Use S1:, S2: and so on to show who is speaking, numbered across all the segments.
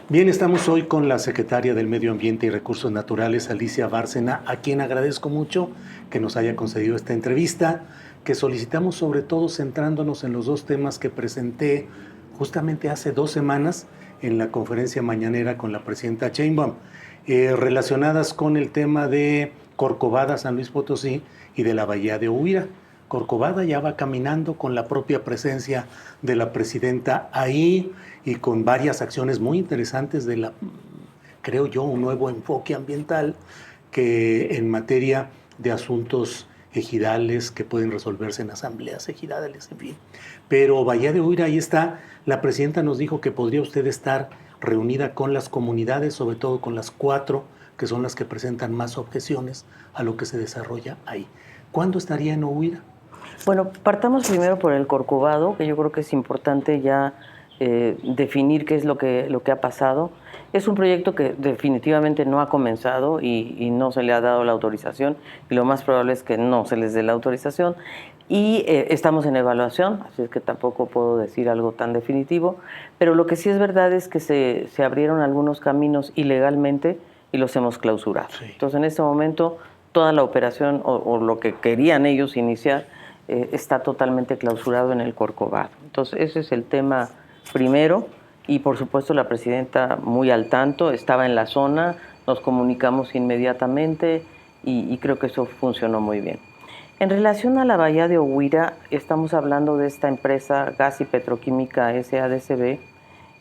S1: Bien, estamos hoy con la secretaria del Medio Ambiente y Recursos Naturales, Alicia Bárcena, a quien agradezco mucho que nos haya concedido esta entrevista, que solicitamos sobre todo centrándonos en los dos temas que presenté justamente hace 2 semanas en la conferencia mañanera con la presidenta Sheinbaum, relacionadas con el tema de Corcovada, San Luis Potosí y de la Bahía de Huira. Corcovada ya va caminando con la propia presencia de la presidenta ahí y con varias acciones muy interesantes creo yo, un nuevo enfoque ambiental que en materia de asuntos ejidales que pueden resolverse en asambleas ejidales, en fin. Pero Bahía de Huira, ahí está, la presidenta nos dijo que podría usted estar reunida con las comunidades, sobre todo con las 4, que son las que presentan más objeciones a lo que se desarrolla ahí. ¿Cuándo estaría en Huira?
S2: Bueno, partamos primero por el Corcovado, que yo creo que es importante ya definir qué es lo que ha pasado. Es un proyecto que definitivamente no ha comenzado y no se le ha dado la autorización, y lo más probable es que no se les dé la autorización. Y estamos en evaluación, así es que tampoco puedo decir algo tan definitivo, pero lo que sí es verdad es que se abrieron algunos caminos ilegalmente y los hemos clausurado. Sí. Entonces, en este momento, toda la operación o lo que querían ellos iniciar está totalmente clausurado en el Corcovado. Entonces, ese es el tema primero, y por supuesto la presidenta muy al tanto, estaba en la zona, nos comunicamos inmediatamente y creo que eso funcionó muy bien. En relación a la Bahía de Huira, estamos hablando de esta empresa Gas y Petroquímica SADCB,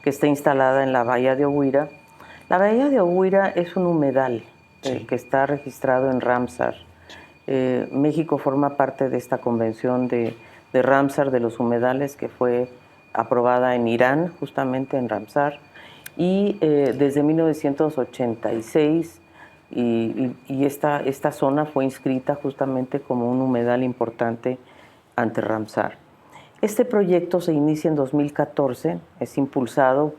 S2: que está instalada en la Bahía de Huira. La Bahía de Huira es un humedal que está registrado en Ramsar. México forma parte de esta convención de Ramsar de los humedales, que fue aprobada en Irán, justamente en Ramsar, y desde 1986 esta zona fue inscrita justamente como un humedal importante ante Ramsar. Este proyecto se inicia en 2014, es impulsado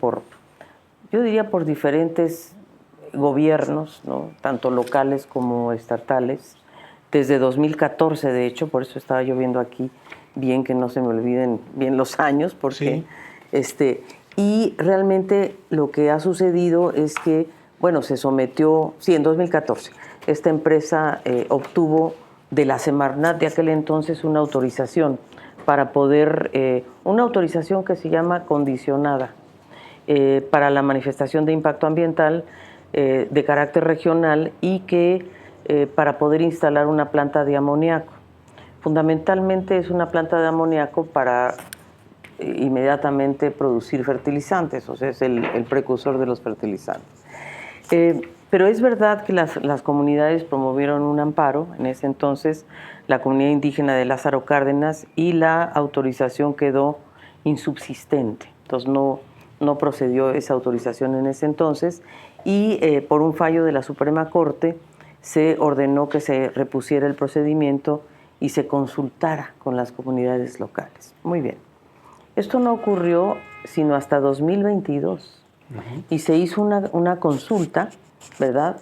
S2: yo diría por diferentes gobiernos, ¿no? Tanto locales como estatales. Desde 2014, de hecho, por eso estaba yo viendo aquí bien que no se me olviden bien los años, porque sí. Y realmente lo que ha sucedido es que, bueno, se sometió, en 2014, esta empresa obtuvo de la Semarnat de aquel entonces una autorización para poder, una autorización que se llama condicionada para la manifestación de impacto ambiental de carácter regional y que para poder instalar una planta de amoníaco. Fundamentalmente es una planta de amoníaco para inmediatamente producir fertilizantes, o sea, es el precursor de los fertilizantes. Pero es verdad que las comunidades promovieron un amparo, en ese entonces la comunidad indígena de Lázaro Cárdenas, y la autorización quedó insubsistente, entonces no procedió esa autorización en ese entonces, y por un fallo de la Suprema Corte se ordenó que se repusiera el procedimiento y se consultara con las comunidades locales. Muy bien. Esto no ocurrió sino hasta 2022 y se hizo una consulta, ¿verdad?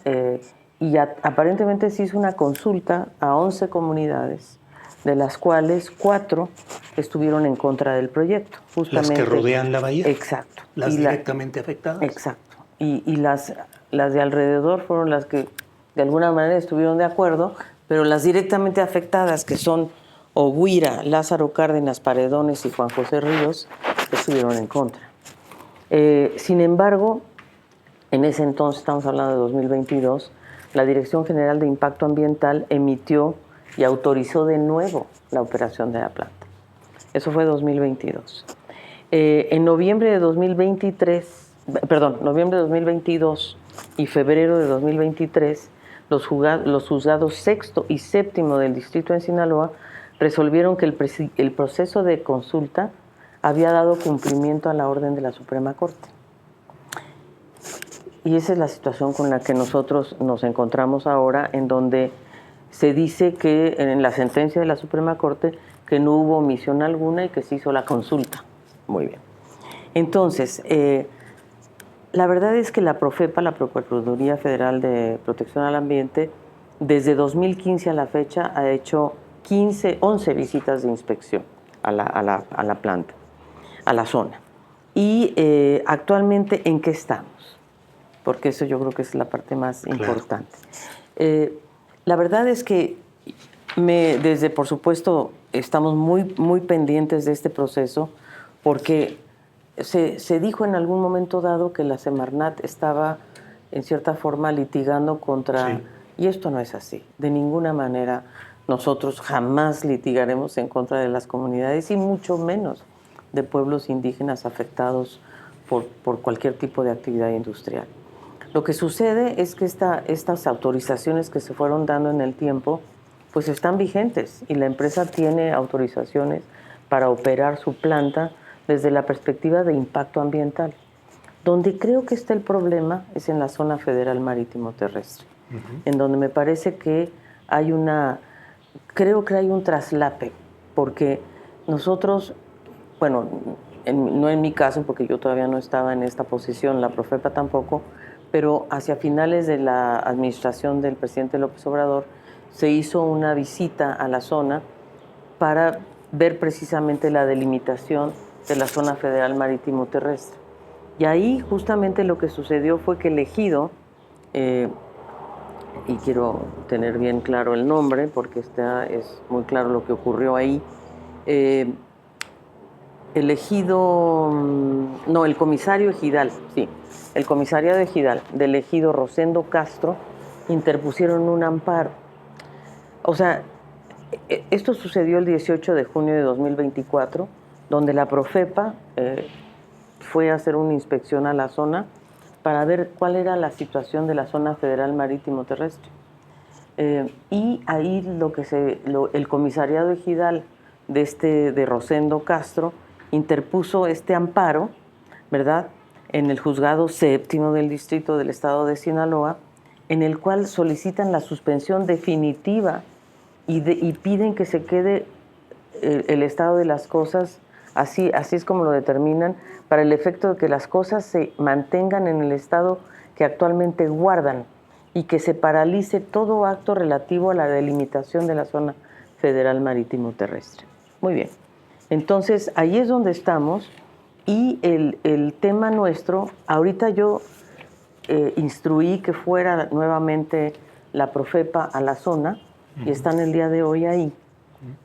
S2: Y aparentemente se hizo una consulta a 11 comunidades, de las cuales 4 estuvieron en contra del proyecto.
S1: Justamente. Las que rodean la bahía.
S2: Exacto.
S1: Las directamente afectadas.
S2: Exacto. Y las de alrededor fueron las que de alguna manera estuvieron de acuerdo, pero las directamente afectadas, que son Huira, Lázaro Cárdenas, Paredones y Juan José Ríos, estuvieron en contra. Sin embargo, en ese entonces, estamos hablando de 2022, la Dirección General de Impacto Ambiental emitió y autorizó de nuevo la operación de la planta. Eso fue 2022. En noviembre de 2022 y febrero de 2023, los juzgados sexto y séptimo del distrito en Sinaloa resolvieron que el proceso de consulta había dado cumplimiento a la orden de la Suprema Corte. Y esa es la situación con la que nosotros nos encontramos ahora, en donde se dice que en la sentencia de la Suprema Corte que no hubo omisión alguna y que se hizo la consulta. Muy bien. Entonces, la verdad es que la Profepa, la Procuraduría Federal de Protección al Ambiente, desde 2015 a la fecha ha hecho 11 visitas de inspección a la planta, a la zona. Y actualmente, ¿en qué estamos? Porque eso yo creo que es la parte más importante. La verdad es que desde, por supuesto, estamos muy pendientes de este proceso, porque se dijo en algún momento dado que la Semarnat estaba, en cierta forma, litigando contra... Sí. Y esto no es así. De ninguna manera nosotros jamás litigaremos en contra de las comunidades y mucho menos de pueblos indígenas afectados por cualquier tipo de actividad industrial. Lo que sucede es que estas autorizaciones que se fueron dando en el tiempo pues están vigentes y la empresa tiene autorizaciones para operar su planta desde la perspectiva de impacto ambiental. Donde creo que está el problema es en la zona federal marítimo terrestre, en donde me parece que creo que hay un traslape, porque nosotros, bueno, no en mi caso, porque yo todavía no estaba en esta posición, la Profepa tampoco, pero hacia finales de la administración del presidente López Obrador, se hizo una visita a la zona para ver precisamente la delimitación de la zona federal marítimo terrestre. Y ahí justamente lo que sucedió fue que el ejido, y quiero tener bien claro el nombre porque es muy claro lo que ocurrió ahí, el comisario ejidal, sí, el comisariado ejidal del ejido Rosendo Castro interpusieron un amparo. O sea, esto sucedió el 18 de junio de 2024, donde la Profepa fue a hacer una inspección a la zona para ver cuál era la situación de la zona federal marítimo terrestre. Y ahí el comisariado ejidal de Rosendo Castro interpuso este amparo, ¿verdad?, en el juzgado séptimo del distrito del estado de Sinaloa, en el cual solicitan la suspensión definitiva y piden que se quede el estado de las cosas, así es como lo determinan, para el efecto de que las cosas se mantengan en el estado que actualmente guardan y que se paralice todo acto relativo a la delimitación de la zona federal marítimo terrestre. Muy bien. Entonces, ahí es donde estamos y el tema nuestro, ahorita yo instruí que fuera nuevamente la Profepa a la zona y están el día de hoy ahí.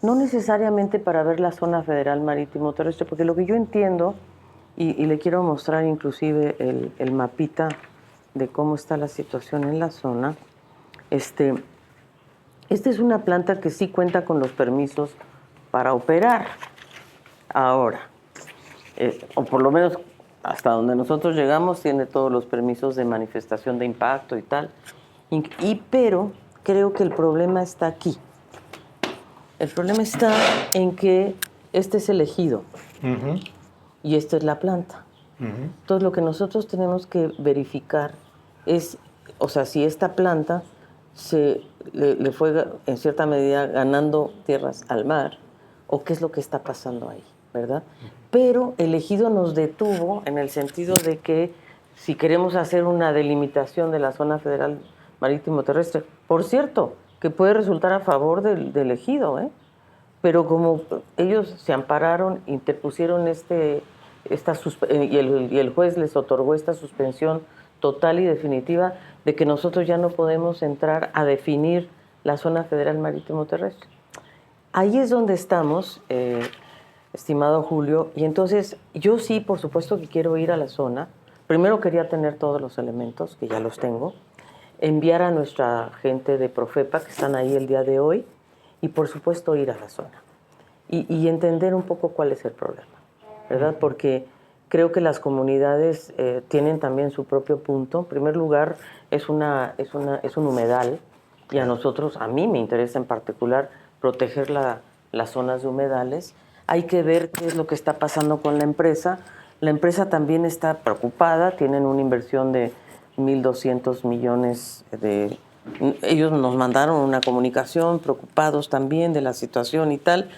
S2: No necesariamente para ver la zona federal marítimo terrestre, porque lo que yo entiendo, y le quiero mostrar inclusive el mapita de cómo está la situación en la zona, esta es una planta que sí cuenta con los permisos para operar ahora, o por lo menos hasta donde nosotros llegamos tiene todos los permisos de manifestación de impacto y tal, pero creo que el problema está aquí. El problema está en que este es el ejido y esta es la planta. Entonces lo que nosotros tenemos que verificar es, o sea, si esta planta le fue en cierta medida ganando tierras al mar o qué es lo que está pasando ahí, ¿verdad? Pero el ejido nos detuvo en el sentido de que si queremos hacer una delimitación de la zona federal marítimo terrestre, por cierto, que puede resultar a favor del ejido, pero como ellos se ampararon, interpusieron y el juez les otorgó esta suspensión total y definitiva de que nosotros ya no podemos entrar a definir la zona federal marítimo terrestre. Ahí es donde estamos, estimado Julio, y entonces yo sí, por supuesto que quiero ir a la zona. Primero quería tener todos los elementos, que ya los tengo, enviar a nuestra gente de Profepa, que están ahí el día de hoy, y por supuesto ir a la zona y entender un poco cuál es el problema, ¿verdad? Porque creo que las comunidades tienen también su propio punto. En primer lugar, es un humedal y a mí me interesa en particular proteger las zonas de humedales. Hay que ver qué es lo que está pasando con la empresa. La empresa también está preocupada, tienen una inversión de 1.200 millones ellos nos mandaron una comunicación, preocupados también de la situación y tal.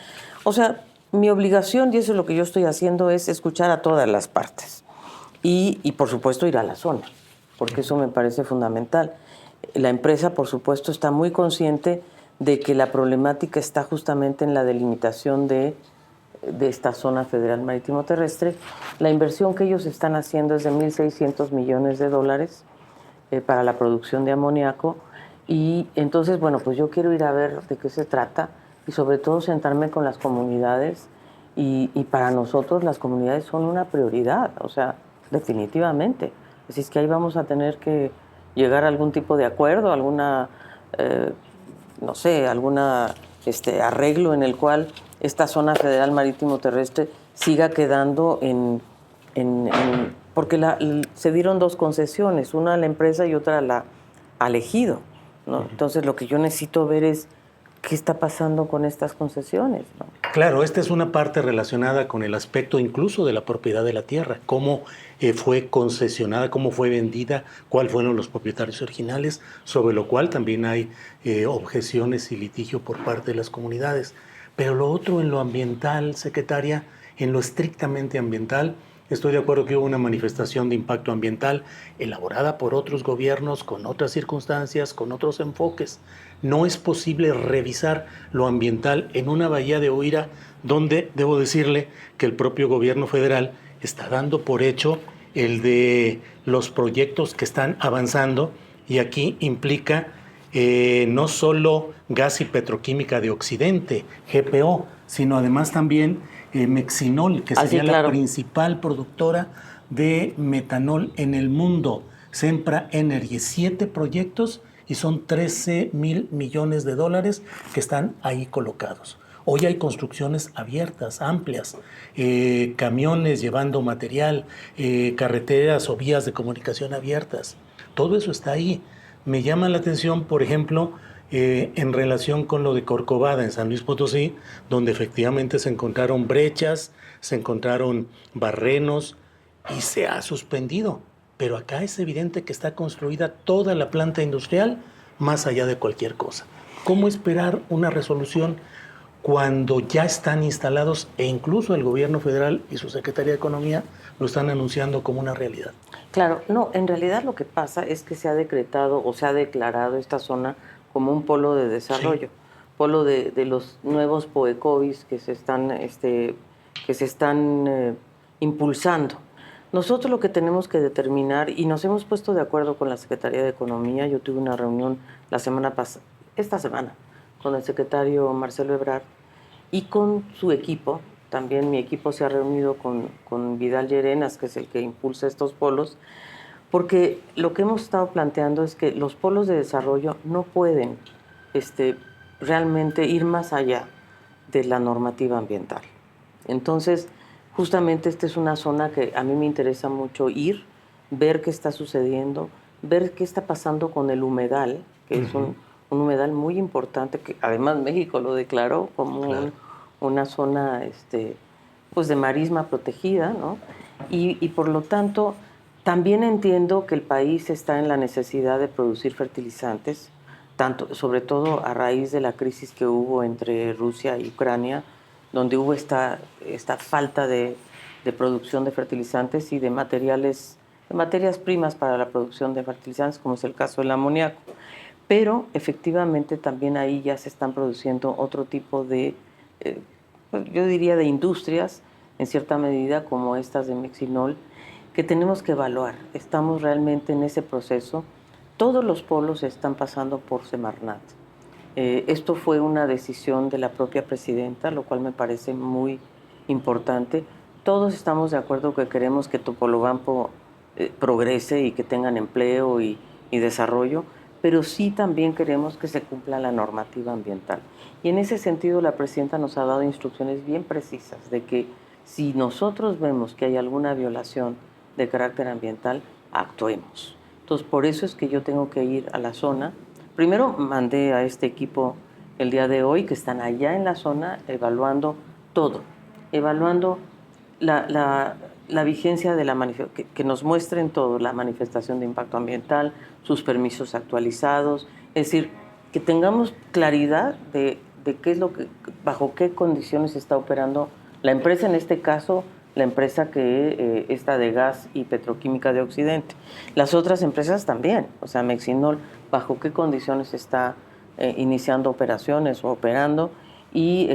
S2: O sea, mi obligación, y eso es lo que yo estoy haciendo, es escuchar a todas las partes. Y por supuesto, ir a la zona, porque eso me parece fundamental. La empresa, por supuesto, está muy consciente de que la problemática está justamente en la delimitación de de esta zona federal marítimo terrestre. La inversión que ellos están haciendo es de 1.600 millones de dólares para la producción de amoníaco. Y entonces, bueno, pues yo quiero ir a ver de qué se trata y sobre todo sentarme con las comunidades y para nosotros las comunidades son una prioridad, o sea, definitivamente. Así es que ahí vamos a tener que llegar a algún tipo de acuerdo, alguna, no sé, alguna arreglo en el cual esta zona federal marítimo terrestre siga quedando porque se dieron dos concesiones, una a la empresa y otra al ejido, ¿no? Entonces lo que yo necesito ver es qué está pasando con estas concesiones, ¿no?
S1: Claro, esta es una parte relacionada con el aspecto incluso de la propiedad de la tierra, cómo fue concesionada, cómo fue vendida, cuáles fueron los propietarios originales, sobre lo cual también hay objeciones y litigio por parte de las comunidades. Pero lo otro en lo ambiental, secretaria, en lo estrictamente ambiental, estoy de acuerdo que hubo una manifestación de impacto ambiental elaborada por otros gobiernos, con otras circunstancias, con otros enfoques. No es posible revisar lo ambiental en una bahía de Oira donde, debo decirle, que el propio gobierno federal está dando por hecho el de los proyectos que están avanzando, y aquí implica no solo Gas y Petroquímica de Occidente, GPO, sino además también Mexinol, que sería la principal productora de metanol en el mundo. Sempra Energy, 7 proyectos y son 13,000 millones de dólares que están ahí colocados. Hoy hay construcciones abiertas, amplias, camiones llevando material, carreteras o vías de comunicación abiertas. Todo eso está ahí. Me llama la atención, por ejemplo, en relación con lo de Corcovada en San Luis Potosí, donde efectivamente se encontraron brechas, se encontraron barrenos y se ha suspendido. Pero acá es evidente que está construida toda la planta industrial más allá de cualquier cosa. ¿Cómo esperar una resolución cuando ya están instalados e incluso el gobierno federal y su Secretaría de Economía lo están anunciando como una realidad?
S2: Claro, no, en realidad lo que pasa es que se ha decretado o se ha declarado esta zona como un polo de desarrollo, sí, polo de los nuevos POECOVIS que se están impulsando. Nosotros lo que tenemos que determinar, y nos hemos puesto de acuerdo con la Secretaría de Economía, yo tuve una reunión esta semana, con el secretario Marcelo Ebrard y con su equipo. También mi equipo se ha reunido con Vidal Llerenas, que es el que impulsa estos polos, porque lo que hemos estado planteando es que los polos de desarrollo no pueden realmente ir más allá de la normativa ambiental. Entonces, justamente esta es una zona que a mí me interesa mucho ir, ver qué está sucediendo, ver qué está pasando con el humedal, que es un humedal muy importante, que además México lo declaró como una zona pues de marisma protegida, ¿no? Y por lo tanto, también entiendo que el país está en la necesidad de producir fertilizantes, sobre todo a raíz de la crisis que hubo entre Rusia y Ucrania, donde hubo esta falta de producción de fertilizantes y de materias primas para la producción de fertilizantes, como es el caso del amoníaco. Pero efectivamente también ahí ya se están produciendo otro tipo de, yo diría, de industrias, en cierta medida, como estas de Mexinol, que tenemos que evaluar. Estamos realmente en ese proceso. Todos los polos están pasando por Semarnat. Esto fue una decisión de la propia presidenta, lo cual me parece muy importante. Todos estamos de acuerdo que queremos que Topolobampo progrese y que tengan empleo y desarrollo, pero sí también queremos que se cumpla la normativa ambiental. Y en ese sentido la presidenta nos ha dado instrucciones bien precisas de que si nosotros vemos que hay alguna violación de carácter ambiental, actuemos. Entonces, por eso es que yo tengo que ir a la zona. Primero mandé a este equipo el día de hoy, que están allá en la zona evaluando todo, evaluando la vigencia de la manifestación, que nos muestren todo, la manifestación de impacto ambiental, sus permisos actualizados, es decir, que tengamos claridad de qué es bajo qué condiciones está operando la empresa, en este caso, la empresa que está de Gas y Petroquímica de Occidente. Las otras empresas también, o sea, Mexinol, bajo qué condiciones está iniciando operaciones o operando, y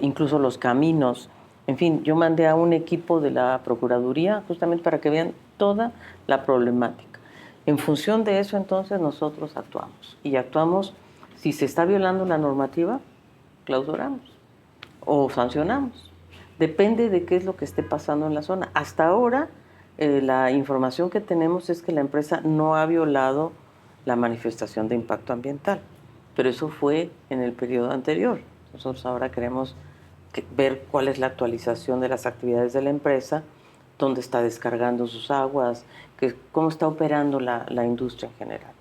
S2: incluso los caminos En fin, yo mandé a un equipo de la Procuraduría justamente para que vean toda la problemática. En función de eso, entonces, nosotros actuamos. Y actuamos, si se está violando la normativa, clausuramos o sancionamos. Depende de qué es lo que esté pasando en la zona. Hasta ahora, la información que tenemos es que la empresa no ha violado la manifestación de impacto ambiental, pero eso fue en el periodo anterior. Nosotros ahora queremos ver cuál es la actualización de las actividades de la empresa, dónde está descargando sus aguas, cómo está operando la industria en general,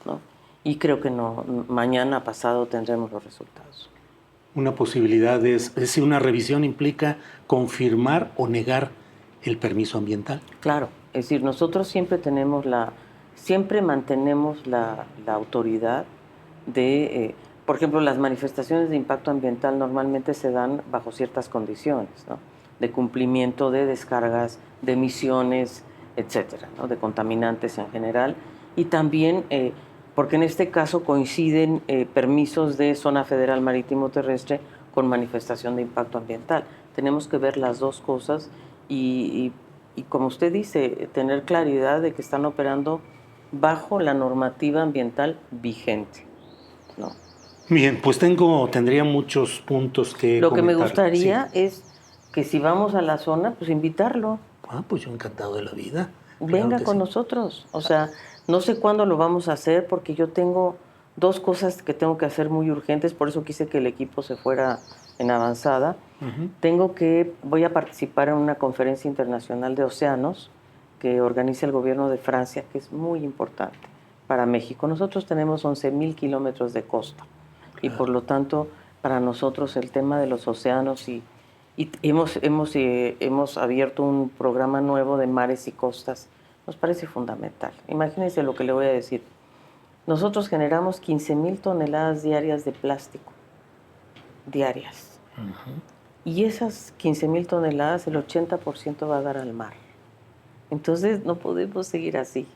S2: ¿no? Y creo que no, mañana pasado tendremos los resultados.
S1: Una posibilidad es decir, una revisión implica confirmar o negar el permiso ambiental.
S2: Claro, es decir, nosotros siempre mantenemos la autoridad de, por ejemplo, las manifestaciones de impacto ambiental normalmente se dan bajo ciertas condiciones, ¿no? De cumplimiento de descargas, de emisiones, etcétera, ¿no? De contaminantes en general. Y también, porque en este caso coinciden permisos de zona federal marítimo terrestre con manifestación de impacto ambiental. Tenemos que ver las dos cosas y como usted dice, tener claridad de que están operando bajo la normativa ambiental vigente, ¿no?
S1: Bien, pues tendría muchos puntos que
S2: Lo que me
S1: comentar.
S2: gustaría
S1: Sí.
S2: es que si vamos a la zona, pues invitarlo.
S1: Pues yo encantado de la vida. Claro
S2: Venga
S1: que
S2: con
S1: sí.
S2: nosotros. O sea, no sé cuándo lo vamos a hacer porque yo tengo dos cosas que tengo que hacer muy urgentes, por eso quise que el equipo se fuera en avanzada. Voy a participar en una conferencia internacional de océanos que organiza el gobierno de Francia, que es muy importante para México. Nosotros tenemos 11,000 kilómetros de costa y por lo tanto para nosotros el tema de los océanos y hemos abierto un programa nuevo de mares y costas, nos parece fundamental. Imagínense lo que le voy a decir. Nosotros generamos 15,000 toneladas diarias de plástico, diarias. Y esas 15,000 toneladas, el 80% va a dar al mar. Entonces no podemos seguir así.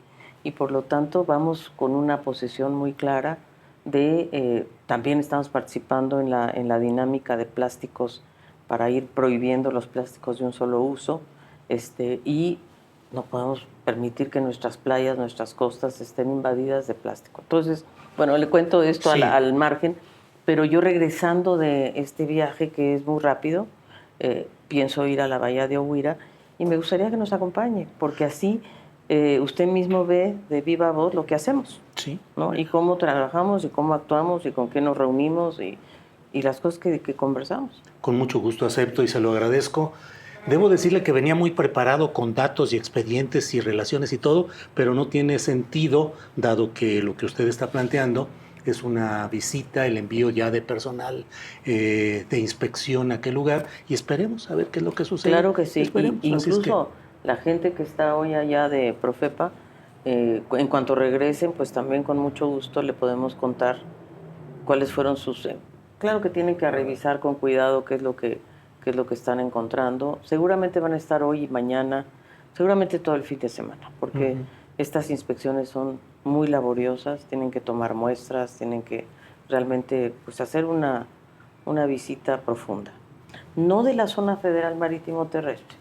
S2: Y por lo tanto vamos con una posición muy clara de, también estamos participando en la dinámica de plásticos para ir prohibiendo los plásticos de un solo uso, y no podemos permitir que nuestras playas, nuestras costas estén invadidas de plástico. Entonces, bueno, le cuento esto
S1: Sí.
S2: al margen, pero yo regresando de este viaje que es muy rápido, pienso ir a la bahía de Ohuira y me gustaría que nos acompañe, porque así usted mismo ve de viva voz lo que hacemos,
S1: Sí.
S2: ¿no? Y cómo trabajamos y cómo actuamos y con qué nos reunimos y las cosas que conversamos.
S1: Con mucho gusto acepto y se lo agradezco. Debo decirle que venía muy preparado con datos y expedientes y relaciones y todo, pero no tiene sentido, dado que lo que usted está planteando es una visita, el envío ya de personal de inspección a aquel lugar y esperemos a ver qué es lo que sucede.
S2: Claro que sí,
S1: Esperemos.
S2: y
S1: Así es
S2: incluso la gente que está hoy allá de Profepa, en cuanto regresen, pues también con mucho gusto le podemos contar cuáles fueron sus... claro que tienen que revisar con cuidado qué es lo que están encontrando. Seguramente van a estar hoy y mañana, seguramente todo el fin de semana, porque estas inspecciones son muy laboriosas, tienen que tomar muestras, tienen que realmente pues, hacer una visita profunda. No de la zona federal marítimo terrestre,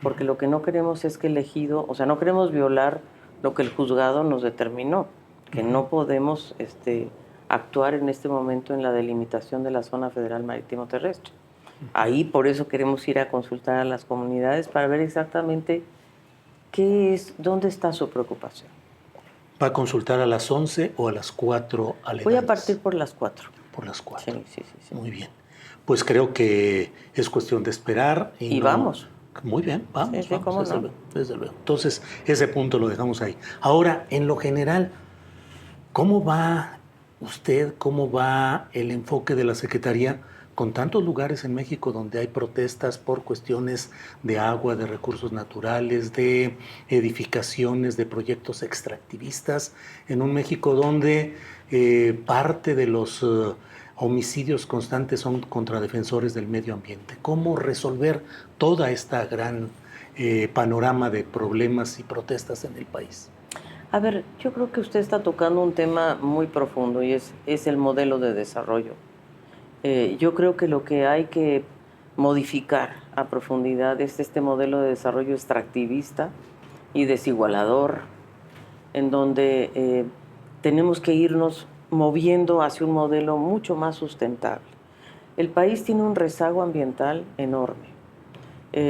S2: porque lo que no queremos es que el ejido, o sea, no queremos violar lo que el juzgado nos determinó, que no podemos actuar en este momento en la delimitación de la zona federal marítimo terrestre. Ahí por eso queremos ir a consultar a las comunidades para ver exactamente dónde está su preocupación.
S1: ¿Va a consultar a las 11 o a las 4 aledañas?
S2: Voy a partir por las 4.
S1: Por las 4.
S2: Sí.
S1: Muy bien. Pues creo que es cuestión de esperar.
S2: Y vamos.
S1: Muy bien, vamos.
S2: Sí, ¿cómo no?
S1: Desde luego. Entonces, ese punto lo dejamos ahí. Ahora, en lo general, ¿cómo va usted, cómo va el enfoque de la Secretaría con tantos lugares en México donde hay protestas por cuestiones de agua, de recursos naturales, de edificaciones, de proyectos extractivistas, en un México donde parte de los homicidios constantes son contra defensores del medio ambiente? ¿Cómo resolver toda esta gran panorama de problemas y protestas en el país?
S2: A ver, yo creo que usted está tocando un tema muy profundo y es el modelo de desarrollo. Yo creo que lo que hay que modificar a profundidad este modelo de desarrollo extractivista y desigualador, en donde tenemos que irnos moviendo hacia un modelo mucho más sustentable. El país tiene un rezago ambiental enorme.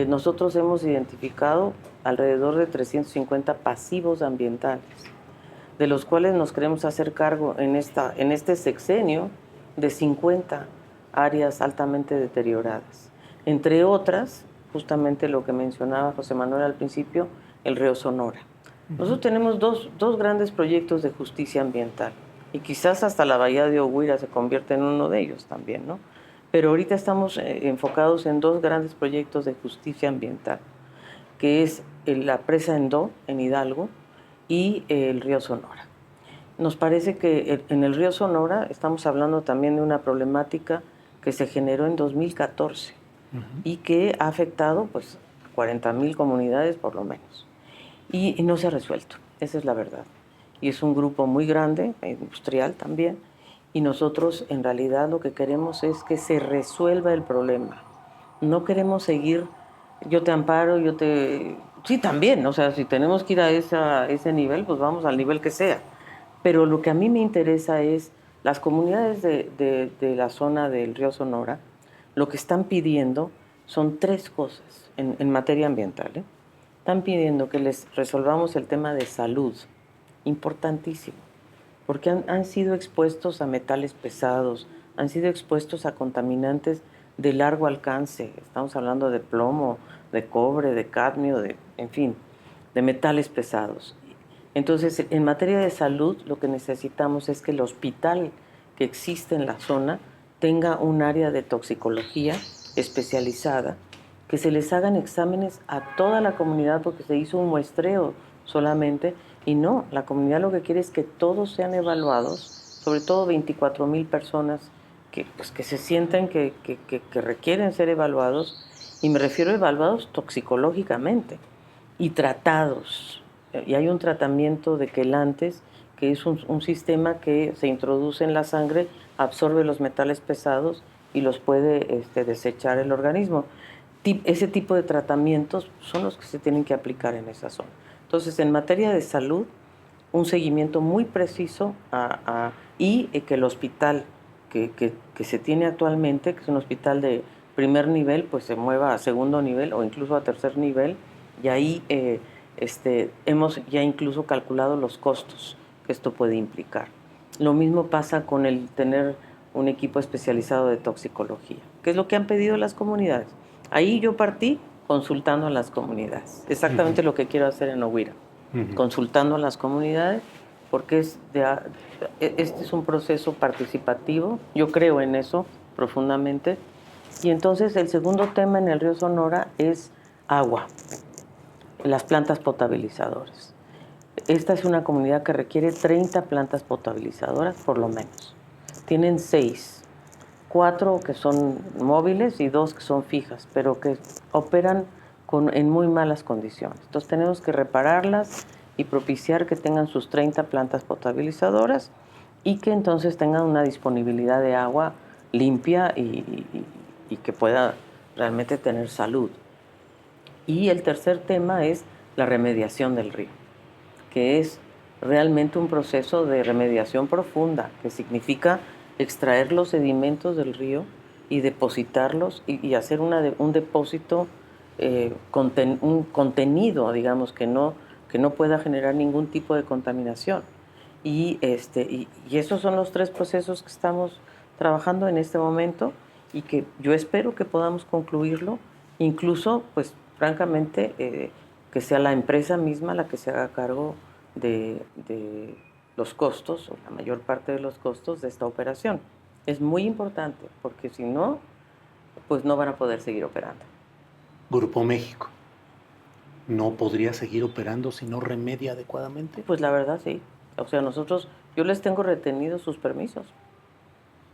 S2: Nosotros hemos identificado alrededor de 350 pasivos ambientales, de los cuales nos queremos hacer cargo en este sexenio de 50 áreas altamente deterioradas. Entre otras, justamente lo que mencionaba José Manuel al principio, el río Sonora. Nosotros tenemos dos grandes proyectos de justicia ambiental y quizás hasta la bahía de Oguira se convierte en uno de ellos también, ¿no? Pero ahorita estamos enfocados en dos grandes proyectos de justicia ambiental, que es la presa Endó, en Hidalgo, y el río Sonora. Nos parece que en el río Sonora estamos hablando también de una problemática que se generó en 2014 y que ha afectado pues 40,000 comunidades por lo menos. Y no se ha resuelto, esa es la verdad. Y es un grupo muy grande, industrial también, y nosotros en realidad lo que queremos es que se resuelva el problema. No queremos seguir, yo te amparo, yo te... Sí, también, o sea, si tenemos que ir a ese nivel, pues vamos al nivel que sea. Pero lo que a mí me interesa es las comunidades de la zona del río Sonora, lo que están pidiendo son tres cosas en materia ambiental, ¿eh? Están pidiendo que les resolvamos el tema de salud, importantísimo, porque han sido expuestos a metales pesados, han sido expuestos a contaminantes de largo alcance. Estamos hablando de plomo, de cobre, de cadmio, en fin, de metales pesados. Entonces, en materia de salud, lo que necesitamos es que el hospital que existe en la zona tenga un área de toxicología especializada, que se les hagan exámenes a toda la comunidad porque se hizo un muestreo solamente y no, la comunidad lo que quiere es que todos sean evaluados, sobre todo 24,000 personas que se sienten que requieren ser evaluados, y me refiero a evaluados toxicológicamente y tratados. Y hay un tratamiento de quelantes, que es un sistema que se introduce en la sangre, absorbe los metales pesados y los puede desechar el organismo. Ese tipo de tratamientos son los que se tienen que aplicar en esa zona. Entonces, en materia de salud, un seguimiento muy preciso y que el hospital que se tiene actualmente, que es un hospital de primer nivel, pues se mueva a segundo nivel o incluso a tercer nivel, y ahí hemos ya incluso calculado los costos que esto puede implicar. Lo mismo pasa con el tener un equipo especializado de toxicología, que es lo que han pedido las comunidades. Ahí yo partí consultando a las comunidades, exactamente lo que quiero hacer en Oguira, consultando a las comunidades, porque este es un proceso participativo, yo creo en eso profundamente. Y entonces el segundo tema en el río Sonora es agua, las plantas potabilizadoras. Esta es una comunidad que requiere 30 plantas potabilizadoras por lo menos. Tienen 6, 4 que son móviles y 2 que son fijas, pero que operan en muy malas condiciones. Entonces tenemos que repararlas y propiciar que tengan sus 30 plantas potabilizadoras y que entonces tengan una disponibilidad de agua limpia y que pueda realmente tener salud. Y el tercer tema es la remediación del río, que es realmente un proceso de remediación profunda, que significa extraer los sedimentos del río y depositarlos y hacer un depósito, un contenido, digamos, que no pueda generar ningún tipo de contaminación. Y esos son los tres procesos que estamos trabajando en este momento y que yo espero que podamos concluirlo, incluso, pues, francamente, que sea la empresa misma la que se haga cargo de los costos, o la mayor parte de los costos de esta operación. Es muy importante, porque si no, pues no van a poder seguir operando.
S1: Grupo México, ¿no podría seguir operando si no remedia adecuadamente?
S2: Pues la verdad sí. O sea, yo les tengo retenidos sus permisos.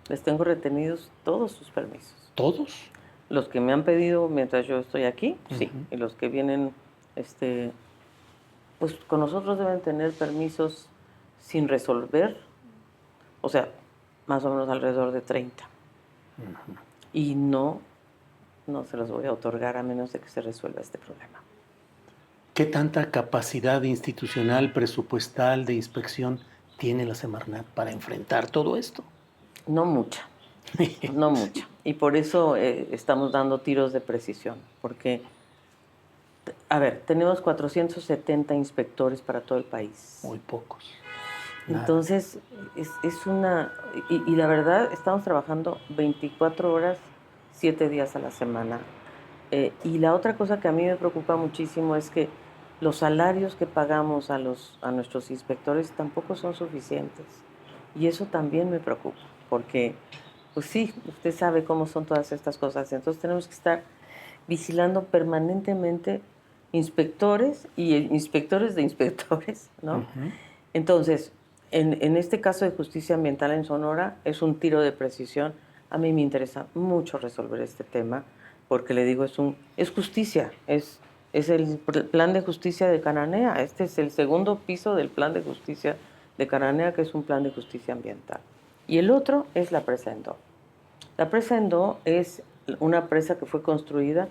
S2: Les tengo retenidos todos sus permisos.
S1: ¿Todos?
S2: Los que me han pedido mientras yo estoy aquí, sí. Y los que vienen, pues con nosotros deben tener permisos sin resolver, o sea, más o menos alrededor de 30. Y no no se los voy a otorgar a menos de que se resuelva este problema.
S1: ¿Qué tanta capacidad institucional, presupuestal, de inspección tiene la Semarnat para enfrentar todo esto?
S2: No mucha, no mucha. Y por eso estamos dando tiros de precisión, porque, a ver, tenemos 470 inspectores para todo el país.
S1: Muy pocos. Nada.
S2: Entonces, es una... Y la verdad, estamos trabajando 24 horas, 7 días a la semana. Y la otra cosa que a mí me preocupa muchísimo es que los salarios que pagamos a nuestros inspectores tampoco son suficientes. Y eso también me preocupa, porque, pues sí, usted sabe cómo son todas estas cosas. Entonces tenemos que estar vigilando permanentemente inspectores y inspectores de inspectores, ¿no?
S1: Uh-huh.
S2: Entonces, en este caso de justicia ambiental en Sonora, es un tiro de precisión. A mí me interesa mucho resolver este tema, porque le digo, es justicia, es el plan de justicia de Cananea. Este es el segundo piso del plan de justicia de Cananea, que es un plan de justicia ambiental. Y el otro es la presa Endó. La presa Endó es una presa que fue construida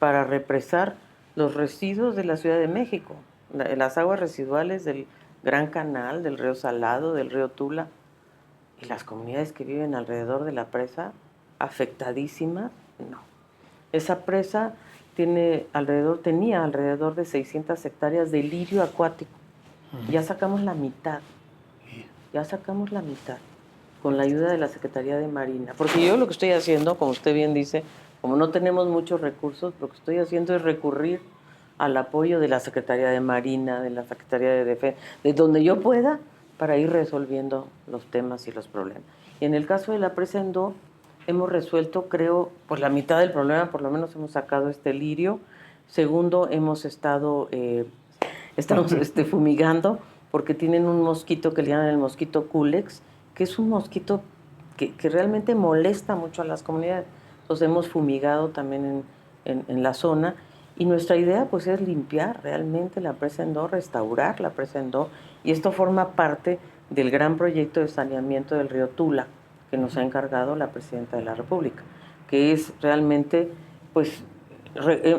S2: para represar los residuos de la Ciudad de México, las aguas residuales del Gran Canal, del río Salado, del río Tula, y las comunidades que viven alrededor de la presa, afectadísimas, no. Esa presa tenía alrededor de 600 hectáreas de lirio acuático. Ya sacamos la mitad. Con la ayuda de la Secretaría de Marina. Porque yo lo que estoy haciendo, como usted bien dice, como no tenemos muchos recursos, lo que estoy haciendo es recurrir al apoyo de la Secretaría de Marina, de la Secretaría de Defensa, de donde yo pueda, para ir resolviendo los temas y los problemas. Y en el caso de la presa Endó, hemos resuelto, creo, pues la mitad del problema, por lo menos hemos sacado este lirio. Segundo, estamos fumigando, porque tienen un mosquito que le llaman el mosquito Culex, que es un mosquito que realmente molesta mucho a las comunidades. Entonces hemos fumigado también en la zona, y nuestra idea pues es limpiar realmente la presa Endó, restaurar la presa Endó, y esto forma parte del gran proyecto de saneamiento del río Tula que nos ha encargado la Presidenta de la República, que es realmente, pues,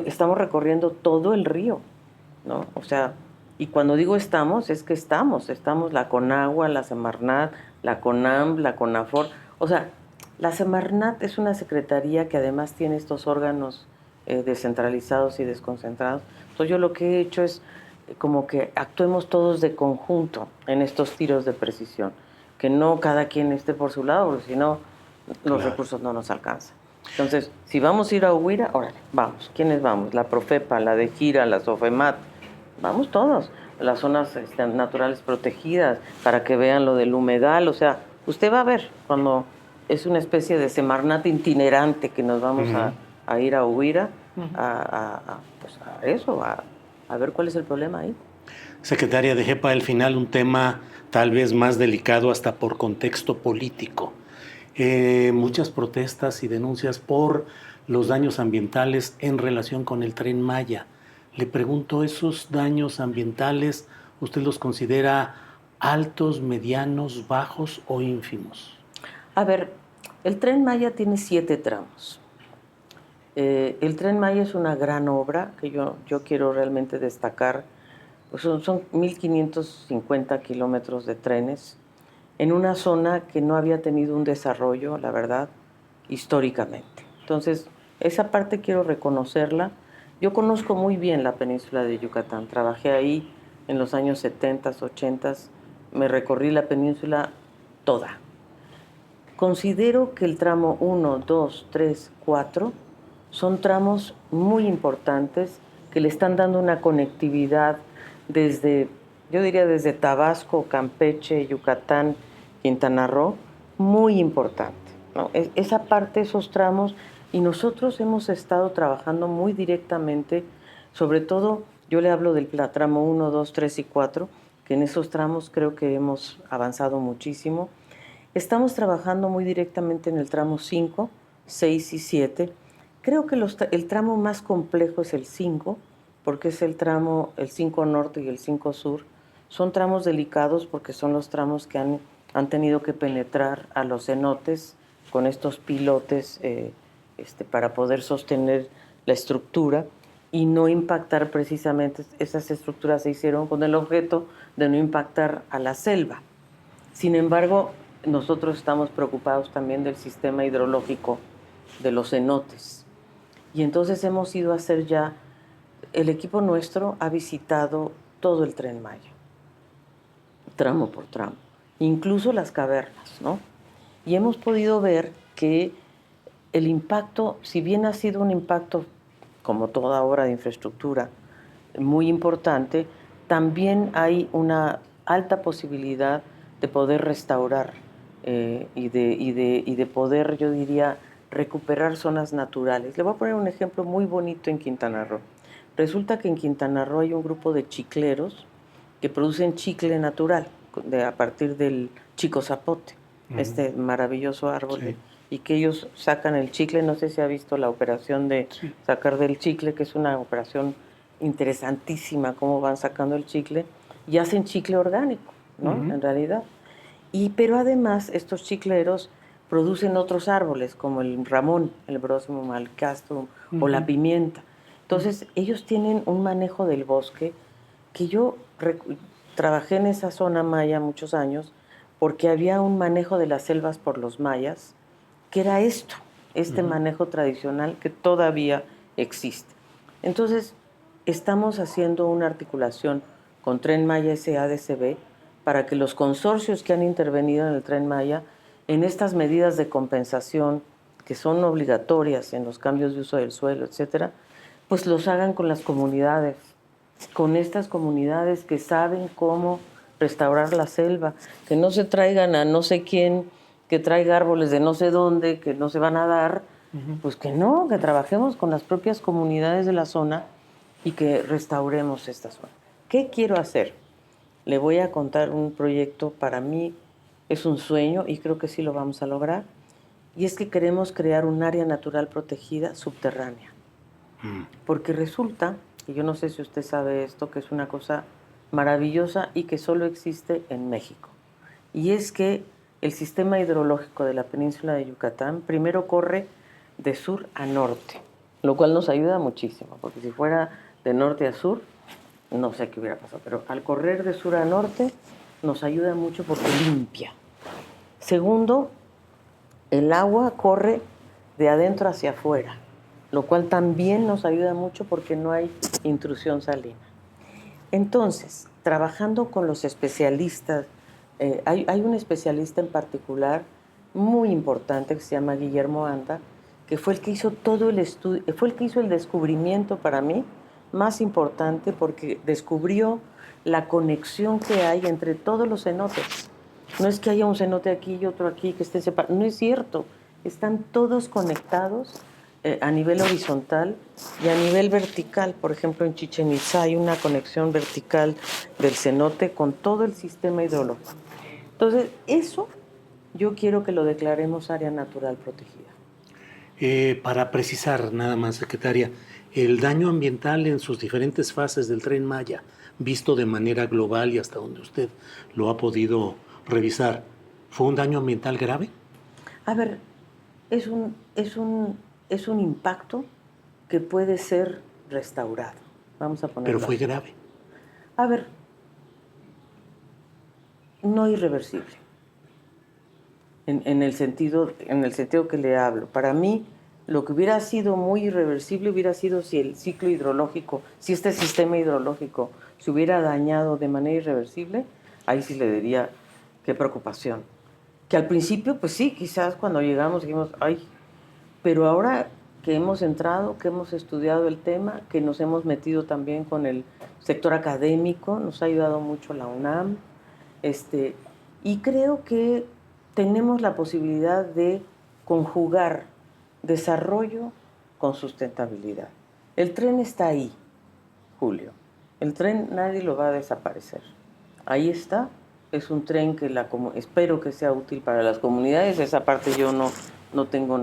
S2: estamos recorriendo todo el río, ¿no? O sea, y cuando digo estamos, es que estamos la Conagua, la Semarnat, la CONAM, la CONAFOR. O sea, la Semarnat es una secretaría que además tiene estos órganos descentralizados y desconcentrados. Entonces yo lo que he hecho es como que actuemos todos de conjunto en estos tiros de precisión, que no cada quien esté por su lado, porque si no, los recursos no nos alcanzan. Entonces, si vamos a ir a Huira, órale, vamos. ¿Quiénes vamos? La Profepa, la de Gira, la Sofemat, vamos todos. Las zonas naturales protegidas, para que vean lo del humedal. O sea, usted va a ver cuando es una especie de Semarnat itinerante que nos vamos a ir a Huira, pues a eso, a ver cuál es el problema ahí.
S1: Secretaria, dejé para el final un tema tal vez más delicado hasta por contexto político. Muchas protestas y denuncias por los daños ambientales en relación con el Tren Maya. Le pregunto, ¿esos daños ambientales usted los considera altos, medianos, bajos o ínfimos?
S2: A ver, el Tren Maya tiene 7 tramos. El Tren Maya es una gran obra que yo quiero realmente destacar. Pues son 1.550 kilómetros de trenes en una zona que no había tenido un desarrollo, la verdad, históricamente. Entonces, esa parte quiero reconocerla. Yo conozco muy bien la península de Yucatán. Trabajé ahí en los años 70, 80. Me recorrí la península toda. Considero que el tramo 1, 2, 3, 4 son tramos muy importantes que le están dando una conectividad desde, yo diría desde Tabasco, Campeche, Yucatán, Quintana Roo, muy importante, ¿no? Esa parte, esos tramos, y nosotros hemos estado trabajando muy directamente, sobre todo, yo le hablo del tramo 1, 2, 3 y 4, que en esos tramos creo que hemos avanzado muchísimo. Estamos trabajando muy directamente en el tramo 5, 6 y 7. Creo que el tramo más complejo es el 5, porque es el 5 norte y el 5 sur. Son tramos delicados porque son los tramos que han tenido que penetrar a los cenotes con estos pilotes para poder sostener la estructura y no impactar precisamente. Esas estructuras se hicieron con el objeto de no impactar a la selva. Sin embargo, nosotros estamos preocupados también del sistema hidrológico de los cenotes. Y entonces hemos ido a hacer ya, el equipo nuestro ha visitado todo el Tren Maya, tramo por tramo, incluso las cavernas, ¿no? Y hemos podido ver que el impacto, si bien ha sido un impacto, como toda obra de infraestructura, muy importante, también hay una alta posibilidad de poder restaurar y de poder, yo diría, recuperar zonas naturales. Le voy a poner un ejemplo muy bonito en Quintana Roo. Resulta que en Quintana Roo hay un grupo de chicleros que producen chicle natural a partir del chico zapote, este maravilloso árbol,
S1: Sí.
S2: y que ellos sacan el chicle. No sé si ha visto la operación de sacar del chicle, que es una operación interesantísima, cómo van sacando el chicle y hacen chicle orgánico, ¿no? En realidad. Pero además estos chicleros producen otros árboles como el ramón, el Brosmum malcastrum o la pimienta. Entonces ellos tienen un manejo del bosque que yo trabajé en esa zona maya muchos años porque había un manejo de las selvas por los mayas que era este manejo tradicional que todavía existe. Entonces, estamos haciendo una articulación con Tren Maya SADCB para que los consorcios que han intervenido en el Tren Maya, en estas medidas de compensación que son obligatorias en los cambios de uso del suelo, etcétera, pues los hagan con las comunidades, con estas comunidades que saben cómo restaurar la selva, que no se traigan a no sé quién que traiga árboles de no sé dónde, que no se van a dar, pues que no, que trabajemos con las propias comunidades de la zona y que restauremos esta zona. ¿Qué quiero hacer? Le voy a contar un proyecto, para mí es un sueño y creo que sí lo vamos a lograr, y es que queremos crear un área natural protegida subterránea. Porque resulta, y yo no sé si usted sabe esto, que es una cosa maravillosa y que solo existe en México. Y es que el sistema hidrológico de la península de Yucatán primero corre de sur a norte, lo cual nos ayuda muchísimo, porque si fuera de norte a sur, no sé qué hubiera pasado, pero al correr de sur a norte nos ayuda mucho porque limpia. Segundo, el agua corre de adentro hacia afuera, lo cual también nos ayuda mucho porque no hay intrusión salina. Entonces, trabajando con los especialistas, hay un especialista en particular muy importante que se llama Guillermo Anda, que fue el que hizo todo el estudio, fue el que hizo el descubrimiento para mí más importante porque descubrió la conexión que hay entre todos los cenotes. No es que haya un cenote aquí y otro aquí que estén separados, no es cierto, están todos conectados a nivel horizontal y a nivel vertical. Por ejemplo, en Chichén Itzá hay una conexión vertical del cenote con todo el sistema hidrológico. Entonces, eso yo quiero que lo declaremos área natural protegida.
S1: Para precisar nada más, secretaria, el daño ambiental en sus diferentes fases del Tren Maya, visto de manera global y hasta donde usted lo ha podido revisar, ¿fue un daño ambiental grave?
S2: A ver, es un impacto que puede ser restaurado. Vamos a ponerlo.
S1: Pero fue
S2: así.
S1: grave.
S2: A ver, no irreversible. En el sentido que le hablo. Para mí, lo que hubiera sido muy irreversible hubiera sido si el ciclo hidrológico, si este sistema hidrológico se hubiera dañado de manera irreversible, ahí sí le diría qué preocupación. Que al principio, pues sí, quizás cuando llegamos dijimos, ay, pero ahora que hemos entrado, que hemos estudiado el tema, que nos hemos metido también con el sector académico, nos ha ayudado mucho la UNAM, y creo que tenemos la posibilidad de conjugar desarrollo con sustentabilidad. El tren está ahí, Julio. El tren nadie lo va a desaparecer. Ahí está. Es un tren que espero que sea útil para las comunidades. Esa parte yo no tengo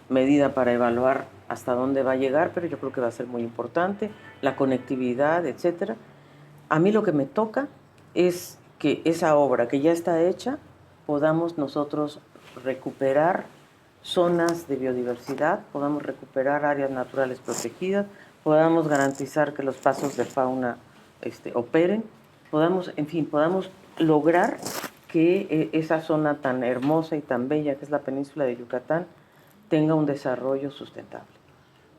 S2: medida para evaluar hasta dónde va a llegar, pero yo creo que va a ser muy importante. La conectividad, etcétera. A mí lo que me toca es que esa obra que ya está hecha podamos nosotros recuperar zonas de biodiversidad, podamos recuperar áreas naturales protegidas, podamos garantizar que los pasos de fauna operen, en fin, podamos lograr que esa zona tan hermosa y tan bella que es la península de Yucatán tenga un desarrollo sustentable.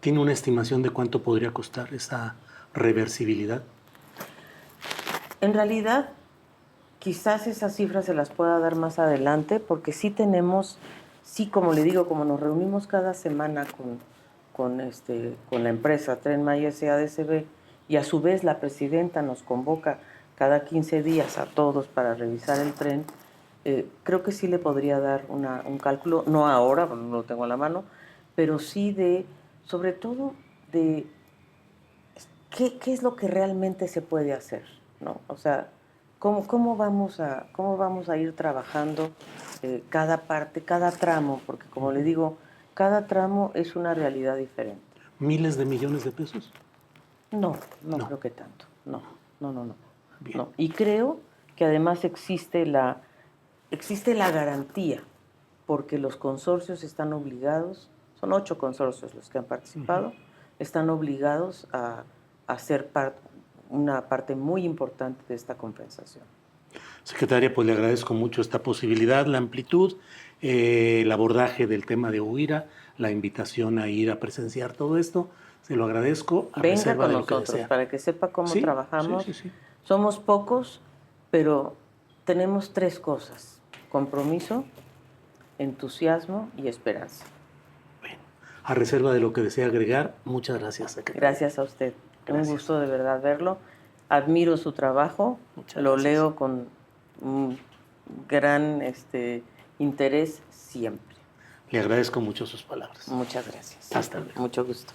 S1: ¿Tiene una estimación de cuánto podría costar esa reversibilidad?
S2: En realidad, quizás esas cifras se las pueda dar más adelante, porque sí tenemos, sí, como le digo, como nos reunimos cada semana con la empresa Tren Maya SADCB, y a su vez la presidenta nos convoca cada 15 días a todos para revisar el tren, creo que sí le podría dar un cálculo, no ahora, no lo tengo a la mano, pero sí sobre todo de qué es lo que realmente se puede hacer, ¿no? O sea, cómo vamos a ir trabajando cada parte, cada tramo, porque como le digo, cada tramo es una realidad diferente.
S1: ¿Miles de millones de pesos?
S2: No
S1: No.
S2: creo que tanto, no.
S1: Bien.
S2: No. Y creo que además existe la garantía, porque los consorcios están obligados, son 8 consorcios los que han participado, están obligados a hacer una parte muy importante de esta compensación.
S1: Secretaria, pues le agradezco mucho esta posibilidad, la amplitud, el abordaje del tema de Huira, la invitación a ir a presenciar todo esto. Se lo agradezco.
S2: Venga con nosotros para que sepa cómo trabajamos.
S1: Sí.
S2: Somos pocos, pero tenemos 3 cosas: compromiso, entusiasmo y esperanza.
S1: Bueno, a reserva de lo que desea agregar, muchas gracias, secretaria.
S2: Gracias a usted.
S1: Gracias.
S2: Un gusto de verdad verlo. Admiro su trabajo, lo leo con un gran interés siempre.
S1: Le agradezco mucho sus palabras.
S2: Muchas gracias.
S1: Hasta luego.
S2: Mucho gusto.